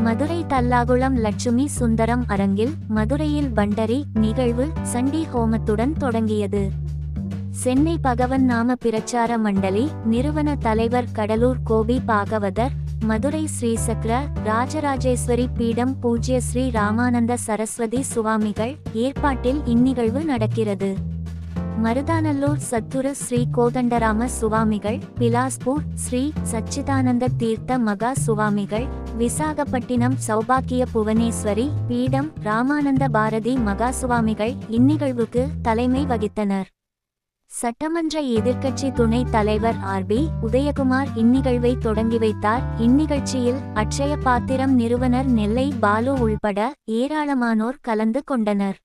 மதுரை தல்லாகுளம் லட்சுமி சுந்தரம் அரங்கில் மதுரையில் பண்டரி நிகழ்வு சண்டி ஹோமத்துடன் தொடங்கியது. சென்னை பகவன் நாம பிரச்சார மண்டலி நிறுவன தலைவர் கடலூர் கோபி பாகவதர், மதுரை ஸ்ரீசக்ர ராஜராஜேஸ்வரி பீடம் பூஜ்ய ஸ்ரீ ராமானந்த சரஸ்வதி சுவாமிகள் ஏற்பாட்டில் இந்நிகழ்வு நடக்கிறது. மருதானல்லூர் சத்துரு ஸ்ரீ கோதண்டராம சுவாமிகள், பிலாஸ்பூர் ஸ்ரீ சச்சிதானந்த தீர்த்த மகா சுவாமிகள், விசாகப்பட்டினம் சௌபாக்கிய புவனேஸ்வரி பீடம் ராமானந்த பாரதி மகா சுவாமிகள் இந்நிகழ்வுக்கு தலைமை வகித்தனர். சட்டமன்ற எதிர்க்கட்சி துணை தலைவர் ஆர்.பி. உதயகுமார் இந்நிகழ்வை தொடங்கி வைத்தார். இந்நிகழ்ச்சியில் அட்சய பாத்திரம் நிறுவனர் நெல்லை பாலு உள்பட ஏராளமானோர் கலந்து கொண்டனர்.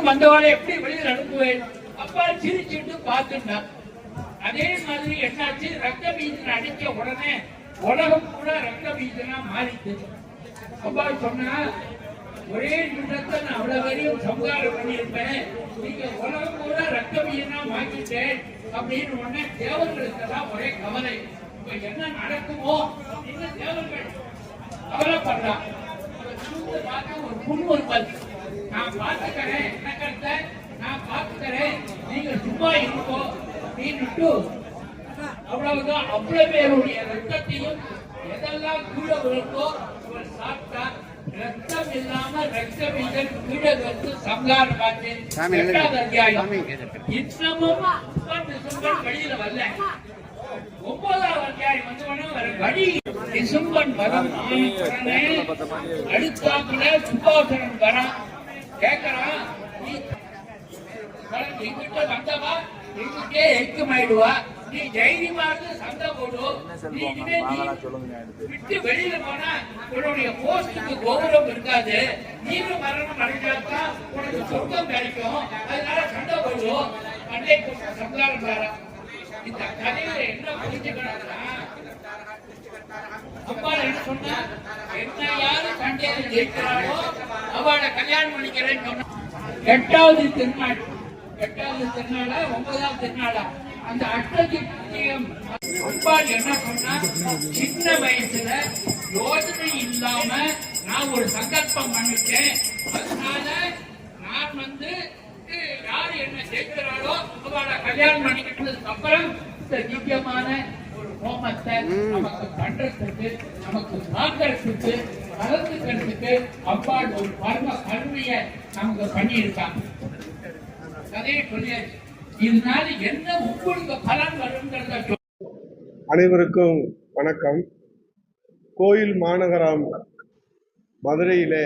வந்தவாளை எப்படி வெளியில் அனுப்புவேன்? அப்பா சிரிச்சுட்டு பார்த்துட்டான். அதே மாதிரி என்னாச்சு, ரத்த பீஜன் அடிச்ச உடனே உலகம் கூட ரத்த பீஜனா மாறிட்டு. அப்பா சொன்னா, ஒரே நிமிடத்தை நான் அவ்வளவு வரையும் சம்ஹாரம் பண்ணியிருப்பேன், நீங்க உலகம் கூட ரத்த பீஜனா மாற்றிட்டேன் அப்படின்னு உடனே தேவர்களுக்கெல்லாம் ஒரே கவலை. இப்ப என்ன நடக்குமோ இந்த தேவர்கள் கவலைப்படுறான். ஒரு புன்முறுவல், நான் பார்த்துக்கிறேன், என்ன கருத்தை நான் பார்த்துக்கிறேன், நீங்க சும்மா இருக்கோ அப்படின்னுட்டு அவ்வளவுதான். அவ்வளவு பேருடைய ரத்தத்தையும் எதெல்லாம் கீழே விழுந்தோ இவர் சாப்பிட்டா. ரத்தம் இல்லாம ரத்த பீஜன் கீழே வந்து சம்ஹாரம் பார்த்து 8வது அத்தியாயம். இன்னமும் வெளியில வரல. 9வது அத்தியாயம் வந்து வழி டிசம்பர் வரும். அடுத்தாப்புல சுபாசனம் வரான். கேட்கறான், எங்கிட்ட வந்தவா எங்கிட்டே எக்குமாயிடுவா, நீ தைரியமா இருந்து சண்டை போடு, நீ விட்டு வெளியில போனா உன்னுடைய போஸ்டுக்கு கௌரவம் இருக்காது, நீரும் மரணம் அடைஞ்சாதான் உனக்கு சொர்க்கம் கிடைக்கும், அதனால சண்டை போடுவோம். சண்டை போட்டு சம்ஹாரம் வர. இந்த கதையில என்ன புரிஞ்சுக்கணும்னா, அப்பா என்ன சொன்னா, என்ன யாரு சண்டையில ஜெயிக்கிறாளோ அவளை கல்யாணம் பண்ணிக்கிறேன்னு சொன்ன. 8வது திருநாள், 8வது திருநாளா 9வது திருநாளா அந்த அட்டதி அப்பா என்ன சொன்னா, சின்ன வயசுல யோசனை இல்லாம நான் ஒரு சங்கல்பம் பண்ணிட்டேன், அதனால நான் வந்து யாரு என்ன ஜெயிக்கிறாளோ அவளை கல்யாணம் பண்ணிக்கிட்டதுக்கு அப்புறம் இந்த திவ்யமான ஒரு ஹோமத்தை நமக்கு பண்றதுக்கு, நமக்கு பார்க்கறதுக்கு, வளர்த்துக்கிறதுக்கு அப்பா ஒரு பரம கல்வியை நமக்கு பண்ணியிருக்காங்க. கதையை சொல்லியாச்சு. இதனால என்ன உங்களுக்கு பலன் வருங்கிறத. அனைவருக்கும் வணக்கம். கோயில் மாநகரம் மதுரையிலே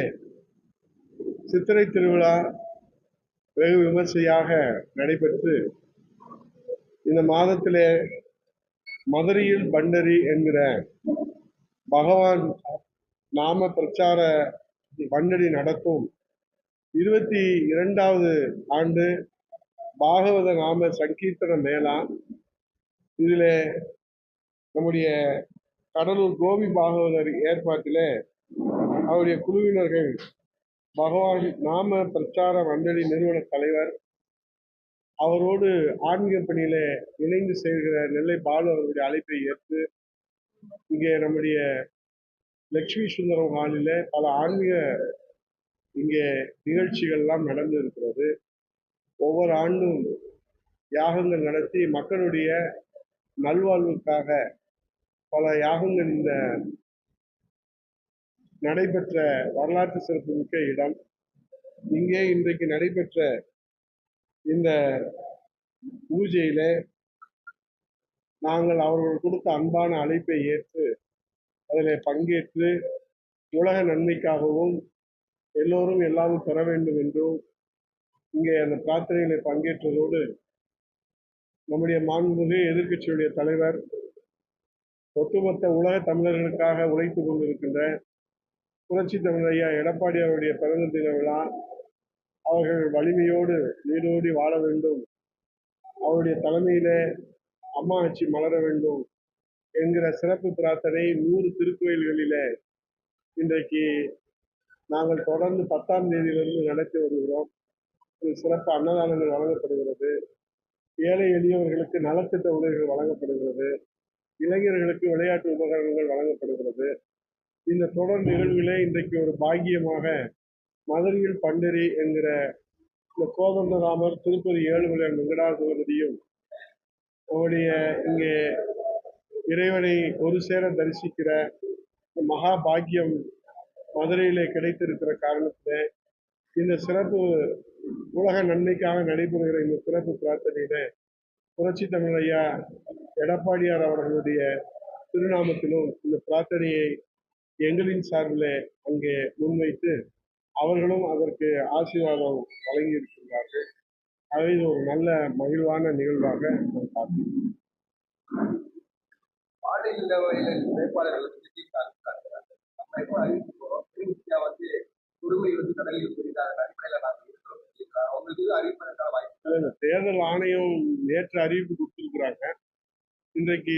சித்திரை திருவிழா வெகு விமர்சையாக நடைபெற்று இந்த மாதத்திலே மதுரையில் பண்டரி என்கிற பகவான் நாம பிரச்சார பண்டரி நடத்தும் 22வது ஆண்டு பாகவத நாம சங்கீர்த்தன மேளா. இதில் நம்முடைய கடலூர் கோபி பாகவதர் ஏற்பாட்டில் அவருடைய குழுவினர்கள், பகவான் நாம பிரச்சார மண்டலி நிறுவன தலைவர், அவரோடு ஆன்மீக பணியில இணைந்து சேர்கிற நெல்லை பாலு அவர்களுடைய அழைப்பை ஏற்று இங்கே நம்முடைய லட்சுமி சுந்தரம் ஹாலில் பல ஆன்மீக இங்கே நிகழ்ச்சிகள்லாம் நடந்து இருக்கிறது. ஒவ்வொரு ஆண்டும் யாகங்கள் நடத்தி மக்களுடைய நல்வாழ்வுக்காக பல யாகங்கள் இந்த நடைபெற்ற வரலாற்று சிறப்புமிக்க இடம். இங்கே இன்றைக்கு நடைபெற்ற இந்த பூஜையில நாங்கள் அவர்கள் கொடுத்த அன்பான அழைப்பை ஏற்று அதில் பங்கேற்று உலக நன்மைக்காகவும் எல்லோரும் எல்லாரும் பெற வேண்டும் என்றும் இங்கே அந்த பிரார்த்தனைகளை பங்கேற்றதோடு நம்முடைய மாண்புமிகு எதிர்க்கட்சியுடைய தலைவர், ஒட்டுமொத்த உலக தமிழர்களுக்காக உழைத்து கொண்டிருக்கின்ற புரட்சி தமிழ் ஐயா எடப்பாடி அவருடைய பிறந்த தின விழா அவர்கள் வலிமையோடு நீடோடி வாழ வேண்டும், அவருடைய தலைமையிலே அம்மா ஆட்சி மலர வேண்டும் என்கிற சிறப்பு பிரார்த்தனை 100 திருக்கோயில்களிலே இன்றைக்கு நாங்கள் தொடர்ந்து 10ஆம் தேதியிலிருந்து நடத்தி வருகிறோம். சிறப்பு அன்னதானங்கள் வழங்கப்படுகிறது, ஏழை எளியவர்களுக்கு நலத்திட்ட உதவிகள் வழங்கப்படுகிறது, இளைஞர்களுக்கு விளையாட்டு உபகரணங்கள் வழங்கப்படுகிறது. இந்த தொடர் நிகழ்வுகளே இன்றைக்கு ஒரு பாக்கியமாக மதுரையில் பண்டரி என்கிற இந்த கோதண்டராமர் திருப்பதி ஏழுமலையான் வெங்கடாசலபதியும் நம்முடைய இங்கே இறைவனை ஒரு சேர தரிசிக்கிற மகா பாக்கியம் மதுரையிலே கிடைத்திருக்கிற காரணத்திலே இந்த சிறப்பு உலக நன்மைக்காக நடைபெறுகிற இந்த சிறப்பு பிரார்த்தனையில புரட்சி தமிழ் ஐயா எடப்பாடியார் அவர்களுடைய திருநாமத்திலும் இந்த பிரார்த்தனையை எங்களின் சார்பில் அங்கே முன்வைத்து அவர்களும் அதற்கு ஆசீர்வாதம் வழங்கி இருக்கின்றார்கள். ஆகவே இது ஒரு நல்ல மகிழ்வான நிகழ்வாக நாம் பார்க்கிறோம். வேட்பாளர்கள் தேர்தல் ஆணையம் நேற்று அறிவிப்பு கொடுத்திருக்கிறாங்க. இன்றைக்கு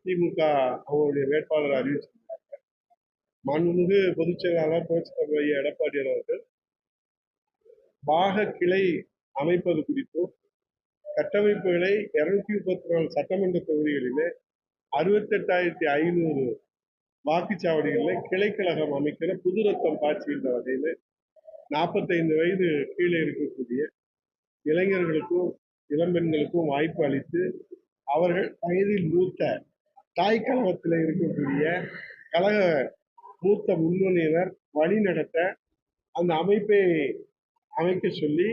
திமுக அவருடைய வேட்பாளர் அறிவிச்சிருக்காங்க. மாண்புமிகு பொதுச் செயலாளர் புரட்சி தலைவர் ஐயா எடப்பாடியார் அவர்கள் பாக கிளை அமைப்பது குறித்தும் கட்டமைப்புகளை 234 சட்டமன்ற தொகுதிகளிலே 68,500 வாக்குச்சாவடிகளில் கிளைக்கழகம் அமைக்கிற புது ரத்தம் பாய்ச்சுகின்ற வகையில் 45 வயது கீழே இருக்கக்கூடிய இளைஞர்களுக்கும் இளம்பெண்களுக்கும் வாய்ப்பு அளித்து அவர்கள் வயதில் மூத்த தாய் கழகத்தில் இருக்கக்கூடிய கழக மூத்த முன்னணியினர் வழி நடத்த அந்த அமைப்பை அமைக்க சொல்லி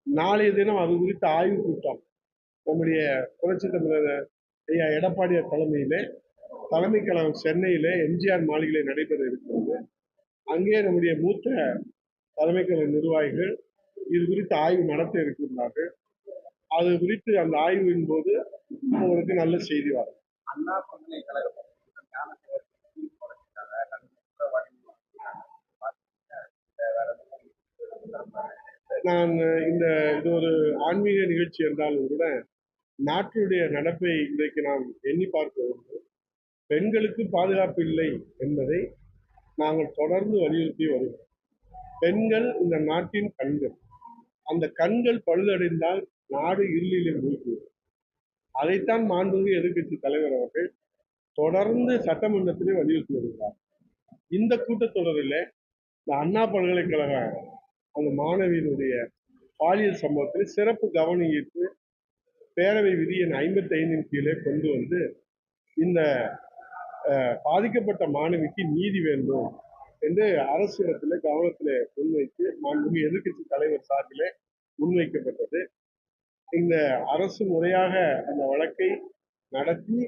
நாளைய தினம் அது குறித்த ஆய்வு கூட்டம் நம்முடைய புரட்சி தமிழர் ஐயா எடப்பாடியார் தலைமையிலே தலைமை கழகம் சென்னையிலே எம்ஜிஆர் மாளிகையிலே நடைபெற இருக்கிறது. அங்கே நம்முடைய மூத்த தலைமை கழக நிர்வாகிகள் இது குறித்து ஆய்வு நடத்த இருக்கின்றார்கள். அது குறித்து அந்த ஆய்வின் போது உங்களுக்கு நல்ல செய்தி வரும். அண்ணா பல்கலைக்கழகம் நான் இது ஒரு ஆன்மீக நிகழ்ச்சி என்றாலும் கூட நாட்டுடைய நடப்பை இன்றைக்கு நாம் எண்ணி பார்க்க வேண்டும். பெண்களுக்கு பாதுகாப்பு இல்லை என்பதை நாங்கள் தொடர்ந்து வலியுறுத்தி வருகிறோம். பெண்கள் இந்த நாட்டின் கண்கள். அந்த கண்கள் பழுதடைந்தால் நாடு இருளிலே மூழ்கிவிடும். அதைத்தான் மாண்புமிகு எதிர்க்கட்சி தலைவர் அவர்கள் தொடர்ந்து சட்டமன்றத்திலே வலியுறுத்தி வருகிறார். இந்த கூட்டத்தொடரில் இந்த அண்ணா பல்கலைக்கழக அந்த மாணவியினுடைய பாலியல் சம்பவத்தில் சிறப்பு கவனம் ஈர்த்து பேரவை விதி எண் 55 கீழே கொண்டு வந்து இந்த பாதிக்கப்பட்ட மாணவிக்கு நீதி வேண்டும் என்று அரசிடத்தில் கவனத்தில் முன்வைத்து மாண்புமிகு எதிர்க்கட்சி தலைவர் சார்பிலே முன்வைக்கப்பட்டது. இந்த அரசு முறையாக அந்த வழக்கை நடத்தி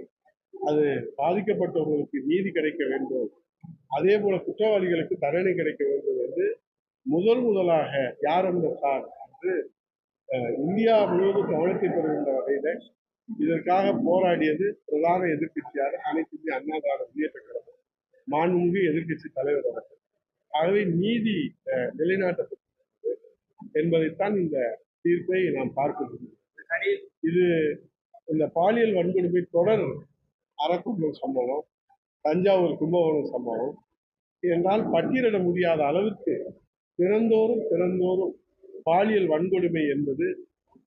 அது பாதிக்கப்பட்டவர்களுக்கு நீதி கிடைக்க வேண்டும், அதே போல குற்றவாளிகளுக்கு தண்டனை கிடைக்க வேண்டும் என்று முதலாக யார் அந்த சார் என்று இந்தியா முழுவதும் கவனத்தை பெறுகின்ற வகையில இதற்காக போராடியது பிரதான எதிர்கட்சியாக அனைத்து இந்திய அண்ணா திராவிட முன்னேற்ற கழகம் மாண்புமிகு எதிர்கட்சி தலைவர் அவர்கள். ஆகவே நீதி நிலைநாட்டப்பட்டிருக்கிறது என்பதைத்தான் இந்த தீர்ப்பை நாம் பார்க்கிறோம். இது இந்த பாலியல் வன்கொடுமை தொடர் அரக்கோணம் சம்பவம், தஞ்சாவூர் கும்பகோணம் சம்பவம் என்றால் பட்டியலிட முடியாத அளவுக்கு திறந்தோறும் பாலியல் வன்கொடுமை என்பது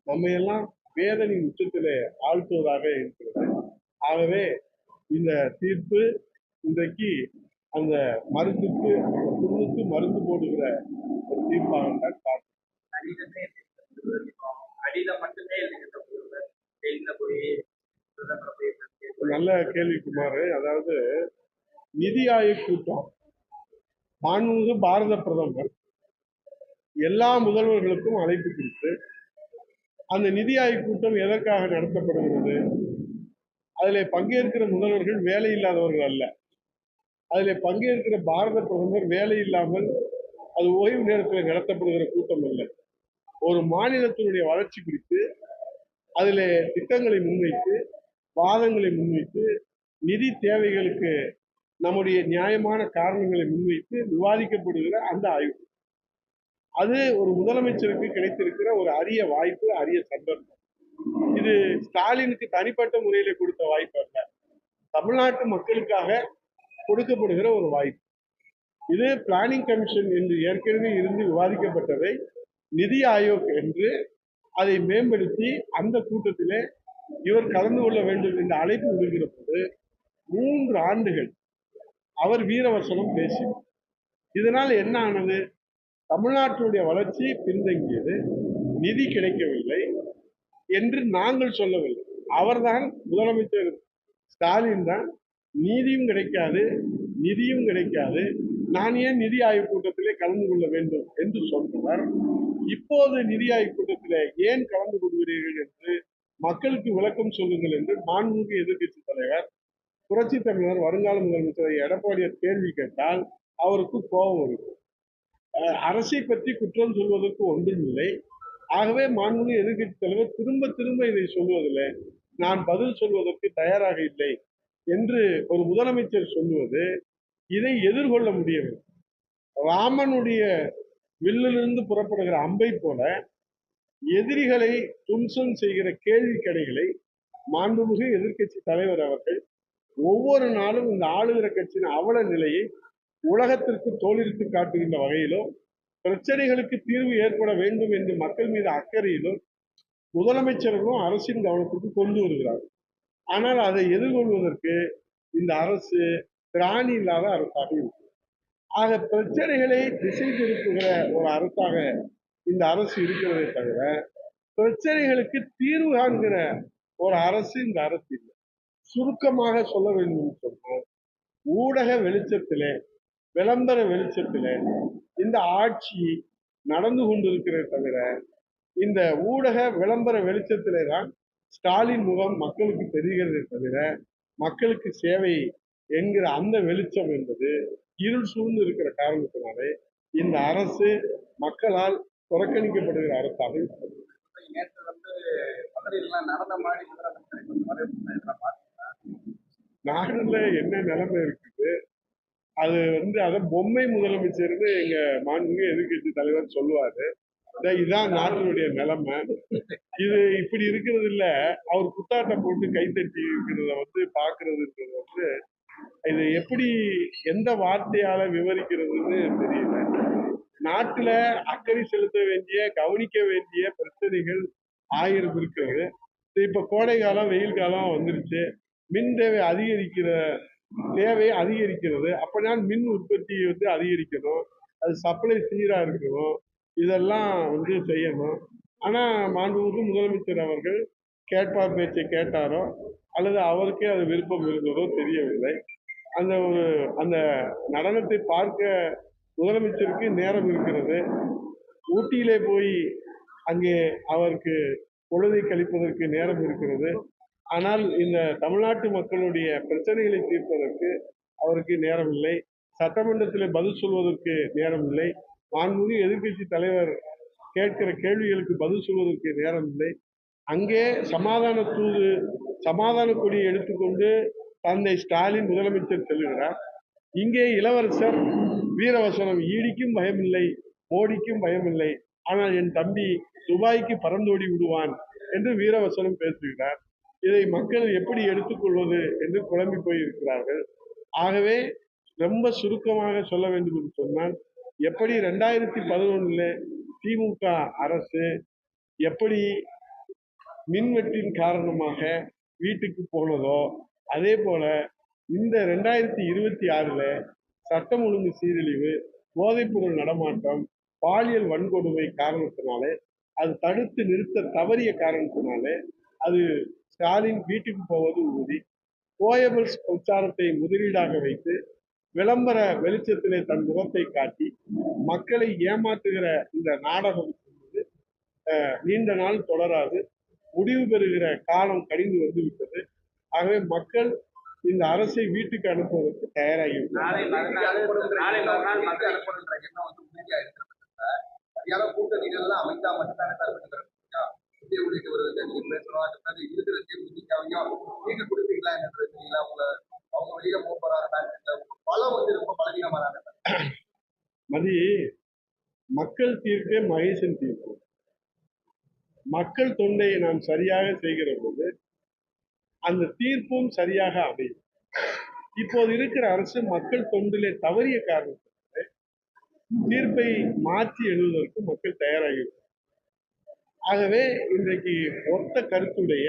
நம்மையெல்லாம் வேதனை உச்சத்திலே ஆழ்த்துவதாக இருக்கிறது. ஆகவே இந்த தீர்ப்பு இன்றைக்கு அந்த மருந்துக்கு அந்த புண்ணுக்கு மருந்து போடுகிற ஒரு தீர்ப்பாகத்தான் பார்க்கிறோம். நல்ல கேள்வி குமார். அதாவது நிதி ஆயோக் கூட்டம் மாண்புமிகு பாரத பிரதமர் எல்லா முதல்வர்களுக்கும் அழைப்பு கொடுத்து அந்த நிதி ஆய்வு கூட்டம் எதற்காக நடத்தப்படுகிறது? அதில் பங்கேற்கிற முதல்வர்கள் வேலை இல்லாதவர்கள் அல்ல. அதில் பங்கேற்கிற பாரத பிரதமர் வேலை இல்லாமல் அது ஓய்வு நேரத்தில் நடத்தப்படுகிற கூட்டம் அல்ல. ஒரு மாநிலத்தினுடைய வளர்ச்சி குறித்து அதில் திட்டங்களை முன்வைத்து வாதங்களை முன்வைத்து நிதி தேவைகளுக்கு நம்முடைய நியாயமான காரணங்களை முன்வைத்து விவாதிக்கப்படுகிற அந்த ஆய்வு. அது ஒரு முதலமைச்சருக்கு கிடைத்திருக்கிற ஒரு அரிய வாய்ப்பு, அரிய சந்தர்ப்பம். இது ஸ்டாலினுக்கு தனிப்பட்ட முறையில கொடுத்த வாய்ப்பு அல்ல, தமிழ்நாட்டு மக்களுக்காக கொடுக்கப்படுகிற ஒரு வாய்ப்பு. இது பிளானிங் கமிஷன் என்று ஏற்கனவே இருந்து விவாதிக்கப்பட்டதை நிதி ஆயோக் என்று அதை மேம்படுத்தி அந்த கூட்டத்திலே இவர் கலந்து கொள்ள வேண்டும் என்று அழைப்பு விடுகிற போது 3 ஆண்டுகள் அவர் வீரவசனம் பேசினார். இதனால் என்ன ஆனது? தமிழ்நாட்டினுடைய வளர்ச்சி பின்தங்கியது, நிதி கிடைக்கவில்லை என்று நாங்கள் சொல்லவில்லை. அவர்தான் முதலமைச்சர் ஸ்டாலின் தான் நீதியும் கிடைக்காது, நிதியும் கிடைக்காது, நான் ஏன் நிதி ஆய்வு கூட்டத்திலே கலந்து கொள்ள வேண்டும் என்று சொன்னவர், இப்போது நிதி ஆய்வு கூட்டத்திலே ஏன் கலந்து கொள்கிறீர்கள் என்று மக்களுக்கு விளக்கம் சொல்லுங்கள் என்று மாண்புமிகு எதிர்க்கட்சி தலைவர் புரட்சி தமிழர் வருங்கால முதலமைச்சர் எடப்பாடியார் கேள்வி கேட்டால் அவருக்கு கோபம் இருக்கும். அரசை பற்றி குற்றம் சொல்வதற்கு ஒன்றும் இல்லை. ஆகவே மாண்புமிகு எதிர்க்கட்சி தலைவர் திரும்ப திரும்ப இதை சொல்வதில்லை, நான் பதில் சொல்வதற்கு தயாராக இல்லை என்று ஒரு முதலமைச்சர் சொல்லுவது, இதை எதிர்கொள்ள முடியவில்லை. ராமனுடைய வில்லிலிருந்து புறப்படுகிற அம்பை போல எதிரிகளை தும்சம் செய்கிற கேள்வி கடைகளை மாண்புமிகு எதிர்க்கட்சி தலைவர் அவர்கள் ஒவ்வொரு நாளும் இந்த ஆளுகிற கட்சியின் அவல நிலையை உலகத்திற்கு தோலிரித்து காட்டுகின்ற வகையிலும், பிரச்சனைகளுக்கு தீர்வு ஏற்பட வேண்டும் என்று மக்கள் மீது அக்கறையிலும் முதலமைச்சர்களும் அரசின் கவனத்திற்கு கொண்டு வருகிறார். ஆனால் அதை எதிர்கொள்வதற்கு இந்த அரசு திராணி இல்லாத அரசாக இருக்கு. ஆக பிரச்சனைகளை திசை திருப்புகிற ஒரு அரசாக இந்த அரசு இருக்கிறதை தவிர பிரச்சனைகளுக்கு தீர்வு காண்கிற ஒரு அரசு இந்த அரசு இல்லை. சுருக்கமாக சொல்ல வேண்டும் சொன்னால், ஊடக வெளிச்சத்திலே, விளம்பர வெளிச்சத்திலே இந்த ஆட்சி நடந்து கொண்டிருக்கிறதை தவிர, இந்த ஊடக விளம்பர வெளிச்சத்திலே தான் ஸ்டாலின் முகம் மக்களுக்கு தெரிகிறதை தவிர, மக்களுக்கு சேவை என்கிற அந்த வெளிச்சம் என்பது இருள் சூழ்ந்து இருக்கிற காரணத்தினாலே இந்த அரசு மக்களால் புறக்கணிக்கப்படுகிற அரசாக இருக்கிறது. நேற்று மதுரையில நடந்த மாதிரி நாடுல என்ன நிலைமை இருக்குது, அது அதை பொம்மை முதலமைச்சர்னு எங்க மாண்புமிகு எதிர்க்கட்சி தலைவர் சொல்லுவாரு. இதுதான் நாட்டினுடைய நிலைமை. இது இப்படி இருக்கிறது இல்ல, அவர் குத்தாட்டம் போட்டு கைத்தட்டி இருக்கிறத பாக்குறதுன்றது இது எப்படி எந்த வார்த்தையால விவரிக்கிறதுன்னு தெரியல. நாட்டுல அக்கறை செலுத்த வேண்டிய, கவனிக்க வேண்டிய பிரச்சனைகள் 1000 இருக்கிறது. இப்ப கோடை காலம், வெயில் காலம் வந்துருச்சு, மின் தேவை அதிகரிக்கிறது. அப்பதான் மின் உற்பத்தி அதிகரிக்கணும், அது சப்ளை சீரா இருக்கணும், இதெல்லாம் செய்யணும். ஆனா மாண்புமிகு முதலமைச்சர் அவர்கள் கேட்பார் பேச்சை கேட்டாரோ அல்லது அவருக்கே அது விருப்பம் இருந்ததோ தெரியவில்லை. அந்த நடனத்தை பார்க்க முதலமைச்சருக்கு நேரம் இருக்கிறது. ஊட்டியிலே போய் அங்கே அவருக்கு பொழுதை கழிப்பதற்கு நேரம் இருக்கிறது. ஆனால் இந்த தமிழ்நாட்டு மக்களுடைய பிரச்சனைகளை தீர்ப்பதற்கு அவருக்கு நேரம் இல்லை. சட்டமன்றத்தில் பதில் சொல்வதற்கு நேரம் இல்லை. மாண்புமிகு எதிர்க்கட்சி தலைவர் கேட்கிற கேள்விகளுக்கு பதில் சொல்வதற்கு நேரம் இல்லை. அங்கே சமாதான கொடியை எடுத்துக்கொண்டு தந்தை ஸ்டாலின் முதலமைச்சர் செல்கிறார். இங்கே இளவரசர் வீரவசனம், ஈடிக்கும் பயமில்லை, மோடிக்கும் பயமில்லை, ஆனால் என் தம்பி துபாய்க்கு பறந்தோடி விடுவான் என்று வீரவசனம் பேசுகிறார். இதை மக்கள் எப்படி எடுத்துக்கொள்வது என்று குழம்பி போயிருக்கிறார்கள். ஆகவே ரொம்ப சுருக்கமாக சொல்ல வேண்டும் என்று சொன்னால், எப்படி 2011 திமுக அரசு எப்படி மின்வெட்டின் காரணமாக வீட்டுக்கு போனதோ, அதே போல இந்த 2026 சட்டம் ஒழுங்கு சீரழிவு, போதைப்பொருள் நடமாட்டம், பாலியல் வன்கொடுமை காரணத்தினாலே, அது தடுத்து நிறுத்த தவறிய காரணத்தினாலே அது ஸ்டாலின் வீட்டுக்கு போவது உறுதி. போயபிள்ஸ் பிரச்சாரத்தை முதலீடாக வைத்து விளம்பர வெளிச்சத்திலே தன் முகத்தை காட்டி மக்களை ஏமாற்றுகிற இந்த நாடகம் நீண்ட நாள் தொடராது, முடிவு பெறுகிற காலம் கடிந்து வந்து விட்டது. ஆகவே மக்கள் இந்த அரசை வீட்டுக்கு அனுப்புவதற்கு தயாராகி கூட்டணிகள் அமைத்தா மட்டும்தானே உள்ளிட்டு வருவது நீங்க பேசணும். இருக்கிற நீங்க கொடுப்பீங்களா என்ன தெரியல, அவங்க வெளியில போறாங்க, பலம் ரொம்ப பலவீனமான மதி. மக்கள் தீர்ப்பே மகேசன் தீர்ப்பு. மக்கள் தொண்டை நாம் சரியாக செய்கிற போது அந்த தீர்ப்பும் சரியாக அமையும். இப்போது இருக்கிற அரசு மக்கள் தொண்டிலே தவறிய காரணத்தினால தீர்ப்பை மாற்றி எழுதுவதற்கு மக்கள் தயாராகி. ஆகவே இன்றைக்கு ஒத்த கருத்துடைய,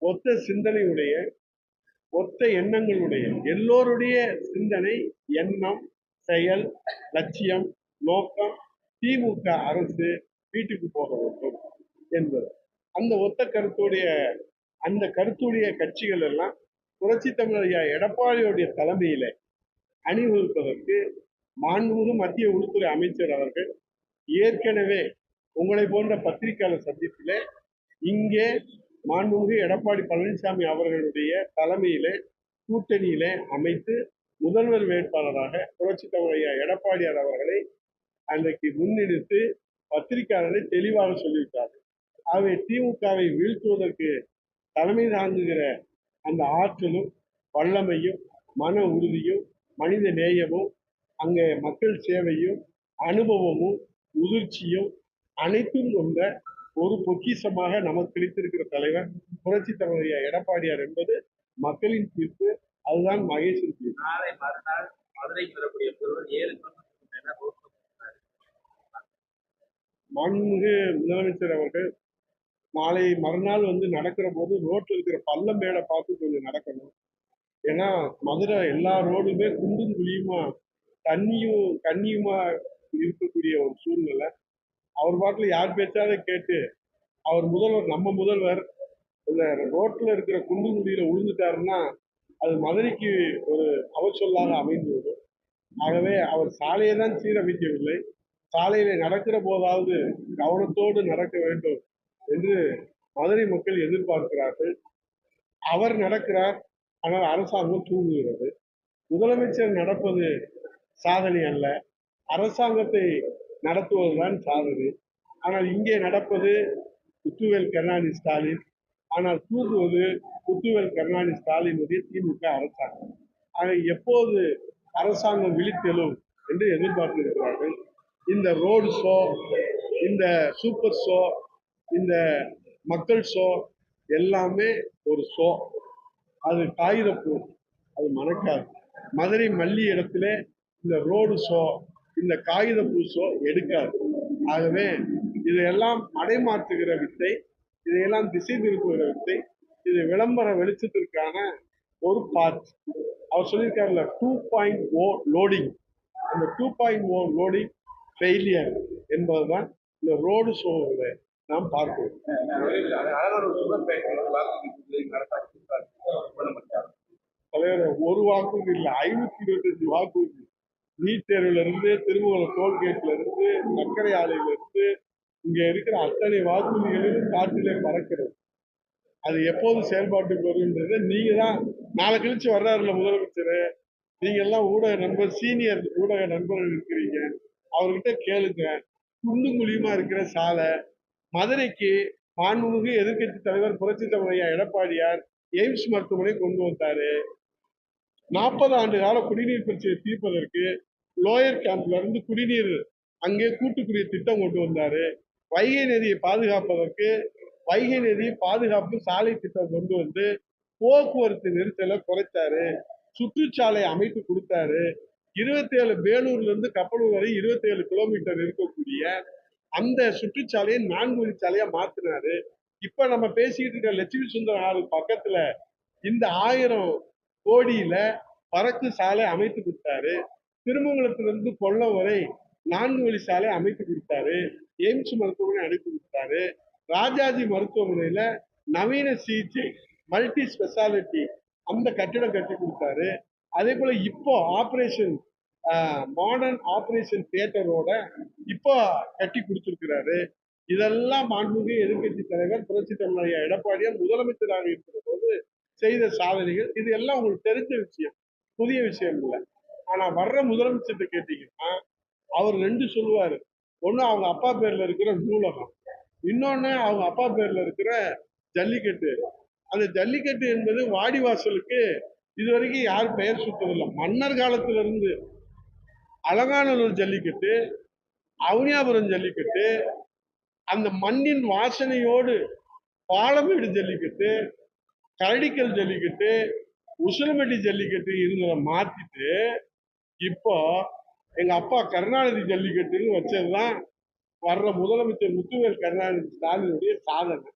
ஒத்த சிந்தனையுடைய, ஒத்த எண்ணங்களுடைய எல்லோருடைய சிந்தனை, எண்ணம், செயல், லட்சியம், நோக்கம் திமுக அரசு வீட்டுக்கு போக வேண்டும் என்பது. அந்த ஒத்த கருத்துடைய அந்த கருத்துடைய கட்சிகள் எல்லாம் புரட்சி தமிழர் எடப்பாடியுடைய தலைமையில அணிவகுப்பதற்கு மாண்புமிகு மத்திய உள்துறை அமைச்சர் அவர்கள் ஏற்கனவே உங்களை போன்ற பத்திரிகையாளர் சந்திப்பிலே இங்கே மாண்புமிகு எடப்பாடி பழனிசாமி அவர்களுடைய தலைமையிலே கூட்டணியிலே அமைத்து முதல்வர் வேட்பாளராக புரட்சி தமிழர் எடப்பாடியார் அவர்களை அன்றைக்கு முன்னிறுத்து பத்திரிகையாளரை தெளிவாக சொல்லிவிட்டார்கள். ஆகவே திமுகவை வீழ்த்துவதற்கு தலைமை தாங்குகிற அந்த ஆற்றலும், வல்லமையும், மன உறுதியும், மனித நேயமும், அங்கே மக்கள் சேவையும், அனுபவமும், முதிர்ச்சியும் அனைத்தும் கொண்ட ஒரு பொக்கிஷமாக நமக்கு கிடைத்திருக்கிற தலைவர் புரட்சி தமிழர் எடப்பாடியார் என்பது மக்களின் தீர்ப்பு. அதுதான் மகேசன் தீர்ப்பு. நாளை மறுநாள் மதுரைக்கு வரக்கூடிய பொருள் 7 மாண்புமிகு முதலமைச்சர் அவர்கள் நாளை மறுநாள் நடக்கிற போது ரோட்ல இருக்கிற பள்ளம் மேடை பார்த்து கொஞ்சம் நடக்கணும். ஏன்னா மதுரை எல்லா ரோடுமே குண்டும் குழியுமா, தண்ணியும் கண்ணியுமா இருக்கக்கூடிய ஒரு சூழ்நிலை. அவர் பாட்டில் யார் பேச்சாவது கேட்டு அவர் முதல்வர், நம்ம முதல்வர் இந்த ரோட்ல இருக்கிற குண்டும் குழியில விழுந்துட்டாருன்னா அது மதுரைக்கு ஒரு அவசொல்லாக அமைந்துவிடும். ஆகவே அவர் சாலையை தான் சீரமைக்கவில்லை, சாலையில நடக்கிற போதாவது கவனத்தோடு நடக்க வேண்டும் என்று மதுரை மக்கள் எதிர்பார்க்கிறார்கள். அவர் நடக்கிறார், ஆனால் அரசாங்கம் தூங்குகிறது. முதலமைச்சர் நடப்பது சாதனை அல்ல, அரசாங்கத்தை நடத்துவதுதான் சாதனை. ஆனால் இங்கே நடப்பது முத்துவேல் கருணாநிதி ஸ்டாலின், ஆனால் தூங்குவது முத்துவேல் கருணாநிதி ஸ்டாலினுடைய திமுக அரசாங்கம். ஆக எப்போது அரசாங்கம் விழித்தெழும் என்று எதிர்பார்த்திருக்கிறார்கள். இந்த ரோடு ஷோ, இந்த சூப்பர் ஷோ, இந்த மக்கள் ஷோ எல்லாமே ஒரு ஷோ. அது காகிதப்பூ, அது மணக்காது. மதுரை மல்லி இடத்துல இந்த ரோடு ஷோ, இந்த காகிதப்பூ ஷோ எடுக்காது. ஆகவே இதையெல்லாம் மடைமாற்றுகிற வித்தை, இதையெல்லாம் திசை திருப்புகிற வித்தை, இது விளம்பர வெளிச்சத்திற்கான ஒரு பார்ட். அவர் சொல்லியிருக்காருல 2.0 லோடிங், அந்த 2.0 லோடிங் ஃபெயிலியர் என்பதுதான் இந்த ரோடு ஷோவில் நாம் பார்க்கிறோம். தலைவர் ஒரு வாக்குறுதி இல்லை, 525 வாக்குறுதி. நீட் தேர்வுல இருந்து, திருமங்கலம் டோல்கேட்ல இருந்து, சர்க்கரை ஆலையில இருந்து, இங்க இருக்கிற அத்தனை வாக்குறுதிகளிலும் காற்றிலே பறக்கிறது. அது எப்போது செயல்பாட்டுக்கு வரும்ன்றது நீங்க தான் நாளை கழிச்சு வர்றாருல முதலமைச்சர், நீங்க எல்லாம் ஊடக நண்பர், சீனியர் ஊடக நண்பர்கள் இருக்கிறீங்க, அவர்கிட்ட கேளுங்க. குண்டும் குழியுமா இருக்கிற சாலை மதுரைக்கு மாண்புமிகு எதிர்கட்சி தலைவர் புரட்சி தமிழர் எடப்பாடியார் எய்ம்ஸ் மருத்துவமனை கொண்டு வந்தாரு. 40 ஆண்டு கால குடிநீர் பிரச்சனை தீர்ப்பதற்கு லோயர் கேம்ப்ல இருந்து குடிநீர் அங்கே கூட்டுக்குடிய திட்டம் கொண்டு வந்தாரு. வைகை நதியை பாதுகாப்பதற்கு வைகை நதி பாதுகாப்பு சாலை திட்டம் கொண்டு வந்து போக்குவரத்து நெரிசலை குறைத்தாரு. சுற்றுச்சாலை அமைத்து கொடுத்தாரு. 27 வேலூர்ல இருந்து கப்பலூர் வரை 27 கிலோமீட்டர் இருக்கக்கூடிய அந்த சுற்றுச்சாலையை 4 வழிச்சாலையா மாத்தினாரு. இப்ப நம்ம பேசிக்கிட்டு இருக்க லட்சுமி சுந்தர ஆறு பக்கத்துல இந்த 1000 கோடியில பறக்கு சாலை அமைத்து கொடுத்தாரு. திருமங்கலத்திலிருந்து கொல்லம் வரை 4 வழி சாலை அமைத்து கொடுத்தாரு. எய்ம்ஸ் மருத்துவமனை அனுப்பி கொடுத்தாரு. ராஜாஜி மருத்துவமனையில நவீன சிகிச்சை மல்டி ஸ்பெஷாலிட்டி அந்த கட்டிடம் கட்டி கொடுத்தாரு. அதே போல இப்போ ஆபரேஷன் மாடர்ன் ஆபரேஷன் தியேட்டரோட இப்போ கட்டி கொடுத்திருக்கிறாரு. இதெல்லாம் மாண்புமிகு எதிர்கட்சி தலைவர் புரட்சி தமிழர் எடப்பாடியார் முதலமைச்சராக இருக்கிற போது செய்த சாதனைகள். இது எல்லாம் உங்களுக்கு தெரிஞ்ச விஷயம், புதிய விஷயம் இல்லை. ஆனா வர்ற முதலமைச்சர்கிட்ட கேட்டீங்கன்னா அவர் 2 சொல்லுவாரு. ஒண்ணு அவங்க அப்பா பேர்ல இருக்கிற நூலகம், இன்னொன்னு அவங்க அப்பா பேர்ல இருக்கிற ஜல்லிக்கட்டு. அந்த ஜல்லிக்கட்டு என்பது வாடிவாசலுக்கு இதுவரைக்கும் யார் பெயர் சுத்ததில்லை. மன்னர் காலத்துல இருந்து அலங்காநல்லூர் ஜல்லிக்கட்டு, அவனியாபுரம் ஜல்லிக்கட்டு, அந்த மண்ணின் வாசனையோடு பாலமேடு ஜல்லிக்கட்டு, கரடிக்கல் ஜல்லிக்கட்டு, உசிலம்பட்டி ஜல்லிக்கட்டு இருந்ததை மாத்திட்டு இப்போ எங்க அப்பா கருணாநிதி ஜல்லிக்கட்டுன்னு வச்சதுதான் வர்ற முதலமைச்சர் முத்துவேல் கருணாநிதி ஸ்டாலினுடைய சாதனை.